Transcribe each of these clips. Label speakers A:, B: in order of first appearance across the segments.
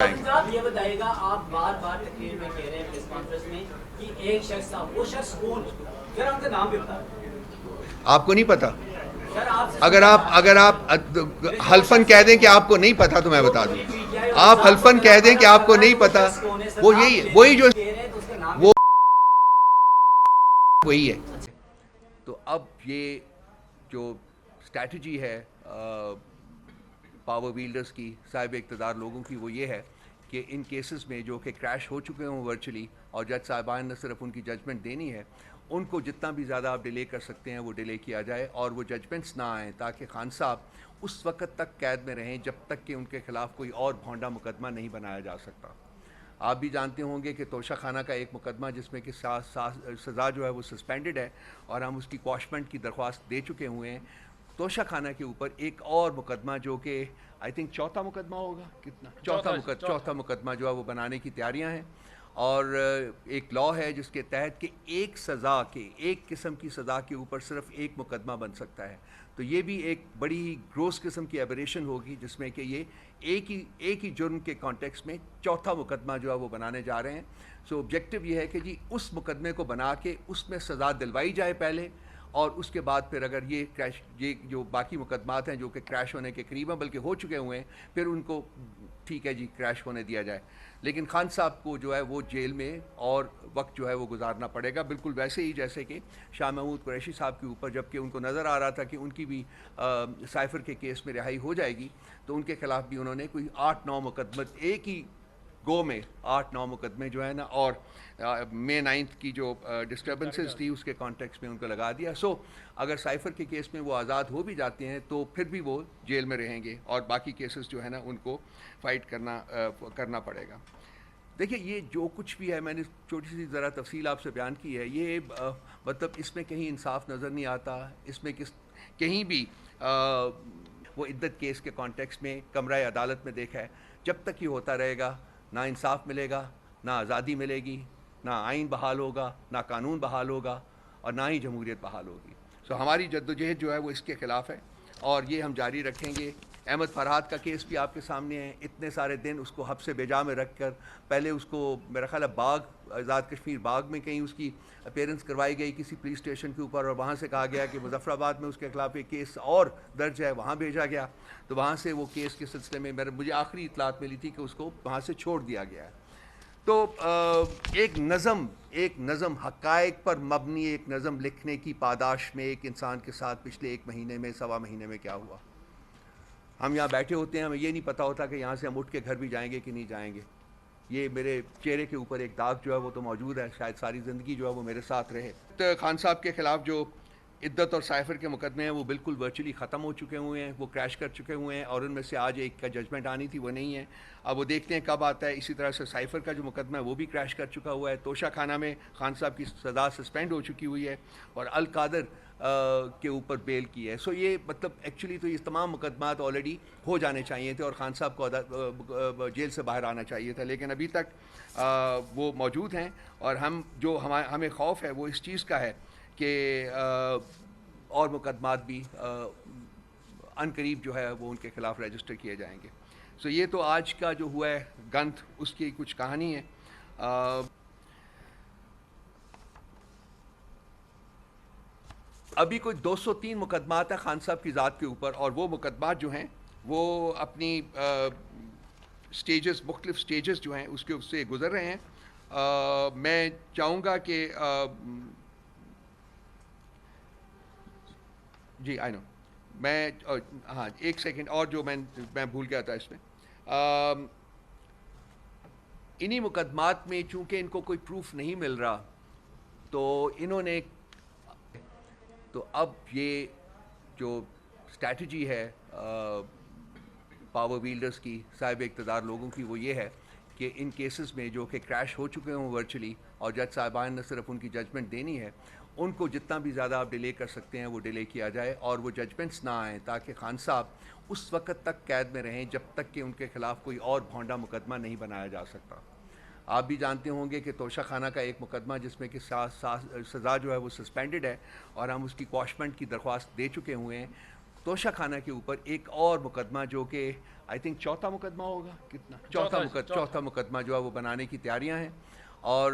A: साहब ये बताइएगा, आप बार बार तकरीर में कह रहे हैं प्रेस कॉन्फ्रेंस में कि एक शख्स था, वो शख्स कौन, जरा उनका नाम भी बता।
B: आपको नहीं पता?
A: सर आपसे
B: अगर आप हल्फन कह दें कि आपको नहीं पता तो मैं बता दूं। आप हल्फन कह दें कि आपको नहीं पता, वो यही है, वही जो
A: कह रहे हैं तो उसका नाम
B: वो वही है। तो अब ये जो स्ट्रैटेजी है पावर विल्डर्स की, साहिब इक़्तिदार लोगों की, वो ये है कि इन केसेस में जो कि क्रैश हो चुके हों वर्चुअली और जज साहिबान ने सिर्फ उनकी जजमेंट देनी है, उनको जितना भी ज़्यादा आप डिले कर सकते हैं वो डिले किया जाए और वो जजमेंट्स ना आएँ, ताकि खान साहब उस वक्त तक कैद में रहें जब तक कि उनके ख़िलाफ़ कोई और भोंडा मुकदमा नहीं बनाया जा सकता। आप भी जानते होंगे कि तोशा खाना का एक मुकदमा जिसमें कि सज़ा जो है वो सस्पेंडेड है और हम उसकी क्वाशमेंट की दरख्वास्त दे चुके हुए हैं। तोशा खाना के ऊपर एक और मुकदमा जो कि आई थिंक चौथा मुकदमा होगा, कितना चौथा मुकदमा जो है वो बनाने की तैयारियां हैं और एक लॉ है जिसके तहत कि एक सज़ा के, एक किस्म की सज़ा के ऊपर सिर्फ एक मुकदमा बन सकता है। तो ये भी एक बड़ी ग्रोस किस्म की एबरेशन होगी जिसमें कि ये एक ही जुर्म के कॉन्टेक्स्ट में चौथा मुकदमा जो है वो बनाने जा रहे हैं। सो ऑब्जेक्टिव ये है कि जी उस मुकदमे को बना के उसमें सज़ा दिलवाई जाए पहले, और उसके बाद फिर अगर ये जो बाकी मुकदमात हैं जो कि क्रैश होने के करीब हैं बल्कि हो चुके हुए हैं, फिर उनको ठीक है जी क्रैश होने दिया जाए। लेकिन खान साहब को जो है वो जेल में और वक्त जो है वो गुजारना पड़ेगा, बिल्कुल वैसे ही जैसे कि शाह महमूद कुरैशी साहब के ऊपर, जबकि उनको नज़र आ रहा था कि उनकी भी साइफर के केस में रिहाई हो जाएगी, तो उनके ख़िलाफ़ भी उन्होंने कोई 8-9 मुकदमे एक ही गो में 8-9 मुकदमे जो है ना, और May 9 की जो डिस्टर्बेंसेस थी उसके कॉन्टेक्स्ट में उनको लगा दिया। सो अगर साइफर के केस में वो आज़ाद हो भी जाते हैं तो फिर भी वो जेल में रहेंगे और बाकी केसेस जो है ना उनको फाइट करना पड़ेगा। देखिए ये जो कुछ भी है, मैंने छोटी सी ज़रा तफसील आपसे बयान की है, ये मतलब इसमें कहीं इंसाफ नज़र नहीं आता, इसमें कहीं भी वो इद्दत केस के कॉन्टेक्स्ट में कमरा अदालत में देखा है, जब तक ये होता रहेगा ना इंसाफ मिलेगा, ना आज़ादी मिलेगी, ना आइन बहाल होगा, ना कानून बहाल होगा और ना ही जमहूरियत बहाल होगी। सो हमारी जद्दोजहद जो है वो इसके ख़िलाफ़ है और ये हम जारी रखेंगे। अहमद फरहाद का केस भी आपके सामने है। इतने सारे दिन उसको हब्स बेजा में रख कर, पहले उसको मेरा ख्याल है बाग, आज़ाद कश्मीर बाग में कहीं उसकी अपीयरेंस करवाई गई किसी पुलिस स्टेशन के ऊपर और वहाँ से कहा गया कि मुजफ्फराबाद में उसके खिलाफ एक केस और दर्ज है, वहाँ भेजा गया। तो वहाँ से वो केस के सिलसिले में मुझे आखिरी इतलात मिली थी कि उसको वहाँ से छोड़ दिया गया है। तो एक नज़म हक़ाइक़ पर मबनी एक नज़म लिखने की पादाश में एक इंसान के साथ पिछले एक महीने में, सवा महीने में क्या हुआ। हम यहाँ बैठे होते हैं, हमें ये नहीं पता होता कि यहाँ से हम उठ के घर भी जाएंगे कि नहीं जाएंगे। ये मेरे चेहरे के ऊपर एक दाग जो है वो तो मौजूद है, शायद सारी ज़िंदगी जो है वो मेरे साथ रहे। तो खान साहब के ख़िलाफ़ जो इद्दत और साइफर के मुकदमे हैं वो बिल्कुल वर्चुअली ख़त्म हो चुके हुए हैं, वो क्रैश कर चुके हुए हैं और उनमें से आज एक का जजमेंट आनी थी, वो नहीं है। अब वो देखते हैं कब आता है। इसी तरह से साइफर का जो मुकदमा है वो भी क्रैश कर चुका हुआ है। तोशा खाना में खान साहब की सज़ा सस्पेंड हो चुकी हुई है और अल कादर के ऊपर बेल की है। सो ये मतलब एक्चुअली तो ये तमाम मुकदमात ऑलरेडी हो जाने चाहिए थे और खान साहब को जेल से बाहर आना चाहिए था, लेकिन अभी तक वो मौजूद हैं। और हमें खौफ है वो इस चीज़ का है कि और मुकदमात भी अनकरीब जो है वो उनके ख़िलाफ़ रजिस्टर किए जाएंगे। सो ये तो आज का जो हुआ है गंथ, उसकी कुछ कहानी है। अभी कोई 203 मुकदमात हैं खान साहब की ज़ात के ऊपर और वो मुकदमात जो हैं वो अपनी स्टेजेस, मुख्तलिफ स्टेजेस जो हैं उससे गुज़र रहे हैं। मैं चाहूँगा कि जी आई नो, मैं हाँ एक सेकंड और जो मैं भूल गया था इसमें, इन्हीं मुकदमात में चूँकि इनको कोई प्रूफ नहीं मिल रहा तो इन्होंने, तो अब ये जो स्ट्रैटेजी है पावर विल्डर्स की, साहिब इक़्तिदार लोगों की, वो ये है कि इन केसेस में जो कि क्रैश हो चुके हों वर्चुअली और जज साहिबान ने सिर्फ उनकी जजमेंट देनी है, उनको जितना भी ज़्यादा आप डिले कर सकते हैं वो डिले किया जाए और वो जजमेंट्स ना आएँ, ताकि खान साहब उस वक्त तक कैद में रहें जब तक कि उनके ख़िलाफ़ कोई और भोंडा मुकदमा नहीं बनाया जा सकता। आप भी जानते होंगे कि तोशा खाना का एक मुकदमा जिसमें कि सज़ा जो है वो सस्पेंडेड है और हम उसकी क्वाशमेंट की दरख्वास्त दे चुके हुए हैं। توشہ خانہ کے اوपर ایک اور مقدمہ جو کہ آئی تھنک چوتھا مقدمہ ہوگا، کتنا چوتھا مقدمہ جو ہے وہ بنانے کی تیاریاں ہیں، اور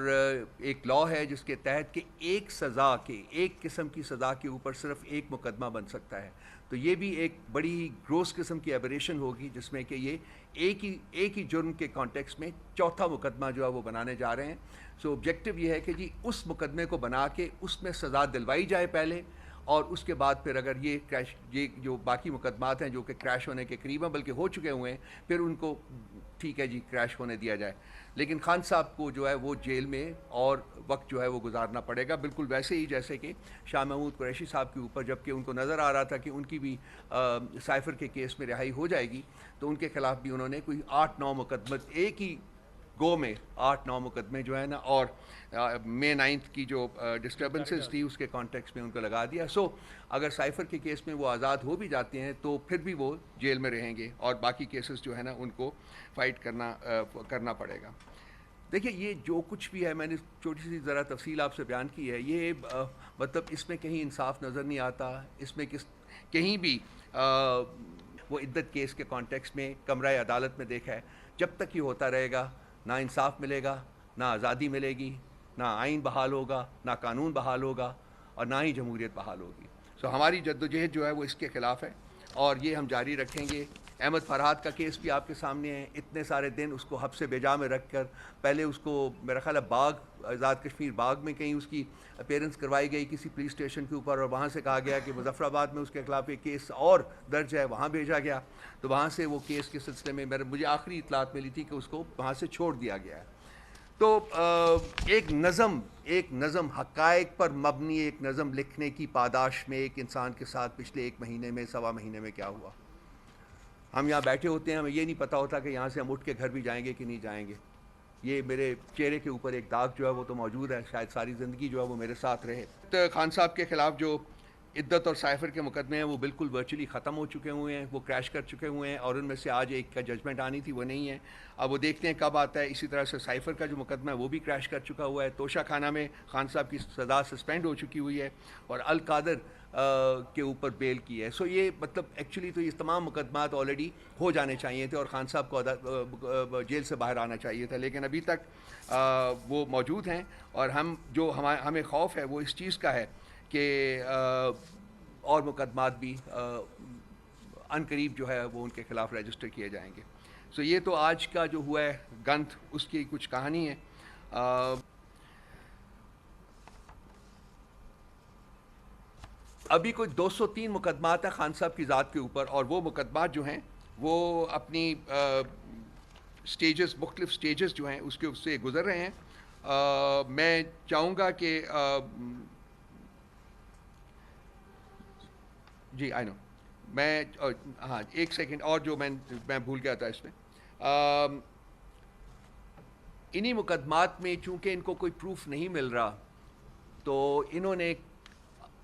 B: ایک لا ہے جس کے تحت کہ ایک قسم کی سزا کے اوپر صرف ایک مقدمہ بن سکتا ہے. تو یہ بھی ایک بڑی گروس قسم کی ایبریشن ہوگی جس میں کہ یہ ایک ہی جرم کے کانٹیکس میں چوتھا مقدمہ جو ہے وہ بنانے جا رہے ہیں. سو آبجیکٹو یہ ہے کہ جی اس مقدمے کو بنا کے اس میں سزا دلوائی جائے پہلے، اور اس کے بعد پھر اگر یہ جو باقی مقدمات ہیں جو کہ کریش ہونے کے قریب ہیں بلکہ ہو چکے ہوئے ہیں، پھر ان کو ٹھیک ہے جی کریش ہونے دیا جائے. لیکن خان صاحب کو جو ہے وہ جیل میں اور وقت جو ہے وہ گزارنا پڑے گا، بالکل ویسے ہی جیسے کہ شاہ محمود قریشی صاحب کے اوپر جب کہ ان کو نظر آ رہا تھا کہ ان کی بھی سائفر کے کیس میں رہائی ہو جائے گی، تو ان کے خلاف بھی انہوں نے کوئی 8-9 مقدمے ایک ہی گو میں 8-9 مقدمے جو ہے نا، اور مئی 9 کی جو ڈسٹربنسز تھی اس کے کانٹیکس میں ان کو لگا دیا. سو اگر سائفر کے کیس میں وہ آزاد ہو بھی جاتے ہیں تو پھر بھی وہ جیل میں رہیں گے، اور باقی کیسز جو ہے نا ان کو فائٹ کرنا پڑے گا. دیکھیے یہ جو کچھ بھی ہے، میں نے چھوٹی سی ذرا تفصیل آپ سے بیان کی ہے، یہ مطلب اس میں کہیں انصاف نظر نہیں آتا، اس میں کہیں بھی وہ عدت کیس کے کانٹیکس میں کمرہ عدالت میں دیکھا ہے، جب تک یہ ہوتا رہے گا نہ انصاف ملے گا، نہ آزادی ملے گی، نہ آئین بحال ہوگا، نہ قانون بحال ہوگا، اور نہ ہی جمہوریت بحال ہوگی. سو ہماری جدوجہد جو ہے وہ اس کے خلاف ہے، اور یہ ہم جاری رکھیں گے. احمد فرحات کا کیس بھی آپ کے سامنے ہے. اتنے سارے دن اس کو حبس بجا میں رکھ کر، پہلے اس کو میرا خیال ہے آزاد کشمیر باغ میں کہیں اس کی اپیرنس کروائی گئی کسی پولیس اسٹیشن کے اوپر، اور وہاں سے کہا گیا کہ مظفر آباد میں اس کے خلاف ایک کیس اور درج ہے، وہاں بھیجا گیا. تو وہاں سے وہ کیس کے سلسلے میں مجھے آخری اطلاعات ملی تھی کہ اس کو وہاں سے چھوڑ دیا گیا ہے. تو ایک نظم حقائق پر مبنی ایک نظم لکھنے کی پاداش میں ایک انسان کے ساتھ پچھلے 1 مہینے میں 1.25 مہینے میں کیا ہوا. ہم یہاں بیٹھے ہوتے ہیں، ہمیں یہ نہیں پتہ ہوتا کہ یہاں سے ہم اٹھ کے گھر بھی جائیں گے کہ نہیں جائیں گے. یہ میرے چہرے کے اوپر ایک داغ جو ہے وہ تو موجود ہے، شاید ساری زندگی جو ہے وہ میرے ساتھ رہے. تو خان صاحب کے خلاف جو عدت اور سائفر کے مقدمے ہیں وہ بالکل ورچولی ختم ہو چکے ہوئے ہیں، وہ کریش کر چکے ہوئے ہیں، اور ان میں سے آج ایک کا ججمنٹ آنی تھی وہ نہیں ہے. اب وہ دیکھتے ہیں کب آتا ہے. اسی طرح سے سائفر کا جو مقدمہ ہے وہ بھی کریش کر چکا ہوا ہے. توشہ خانہ میں خان صاحب کی سزا سسپینڈ ہو چکی ہوئی ہے، اور القادر کے اوپر بیل کی ہے. سو یہ مطلب ایکچولی تو یہ تمام مقدمات آلریڈی ہو جانے چاہیے تھے، اور خان صاحب کو جیل سے باہر آنا چاہیے تھا، لیکن ابھی تک وہ موجود ہیں. اور ہمیں خوف ہے وہ اس چیز کا ہے کہ اور مقدمات بھی عنقریب جو ہے وہ ان کے خلاف رجسٹر کیے جائیں گے. سو یہ تو آج کا جو ہوا ہے گنت، اس کی کچھ کہانی ہے. ابھی کوئی 203 مقدمات ہیں خان صاحب کی ذات کے اوپر، اور وہ مقدمات جو ہیں وہ اپنی مختلف سٹیجز جو ہیں اس کے اس سے گزر رہے ہیں. میں چاہوں گا کہ جی آئی نو، میں ہاں ایک سیکنڈ اور جو میں بھول گیا تھا اس میں. انہی مقدمات میں چونکہ ان کو کوئی پروف نہیں مل رہا، تو انہوں نے